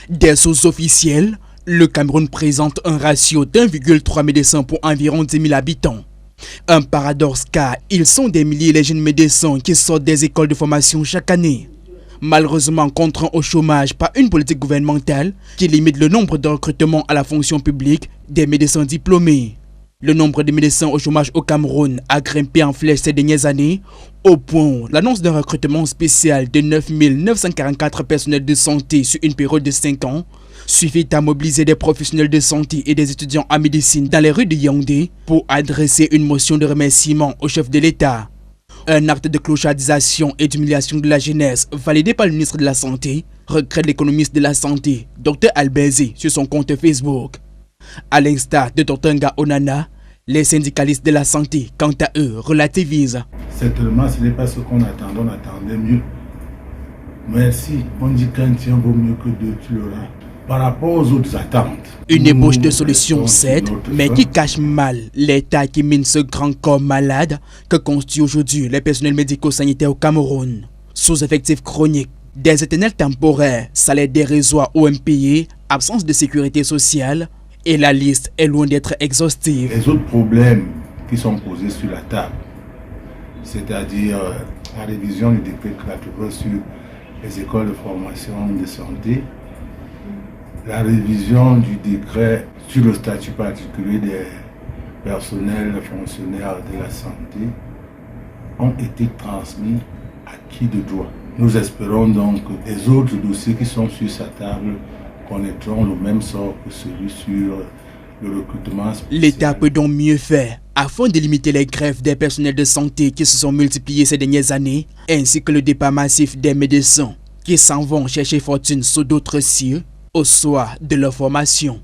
Des sources officielles, le Cameroun présente un ratio d'1,3 médecins pour environ 10 000 habitants. Un paradoxe car ils sont des milliers les jeunes médecins qui sortent des écoles de formation chaque année. Malheureusement contraints au chômage par une politique gouvernementale qui limite le nombre de recrutements à la fonction publique des médecins diplômés. Le nombre de médecins au chômage au Cameroun a grimpé en flèche ces dernières années, au point où l'annonce d'un recrutement spécial de 9 944 personnels de santé sur une période de 5 ans suffit à mobiliser des professionnels de santé et des étudiants en médecine dans les rues de Yaoundé pour adresser une motion de remerciement au chef de l'État. Un acte de clochardisation et d'humiliation de la jeunesse validé par le ministre de la Santé, regrette l'économiste de la Santé, Dr Albezé, sur son compte Facebook. À l'instar de Dr Nga Onana, les syndicalistes de la santé, quant à eux, relativisent. Certainement, ce n'est pas ce qu'on attendait, on attendait mieux. Merci, on dit qu'un tien vaut mieux que deux, tu l'auras. Par rapport aux autres attentes. Une ébauche de solution certes, mais qui cache mal l'état qui mine ce grand corps malade que constituent aujourd'hui les personnels médico-sanitaires au Cameroun. Sous-effectifs chroniques, des éternels temporaires, salaires dérisoires ou impayés, absence de sécurité sociale, et la liste est loin d'être exhaustive. Les autres problèmes qui sont posés sur la table, c'est-à-dire la révision du décret 80 sur les écoles de formation de santé, la révision du décret sur le statut particulier des personnels fonctionnaires de la santé ont été transmis à qui de droit. Nous espérons donc que les autres dossiers qui sont sur sa table connaîtront le même sort que celui sur le recrutement spécial. L'État peut donc mieux faire afin de limiter les grèves des personnels de santé qui se sont multipliées ces dernières années, ainsi que le départ massif des médecins qui s'en vont chercher fortune sous d'autres cieux au soir de leur formation.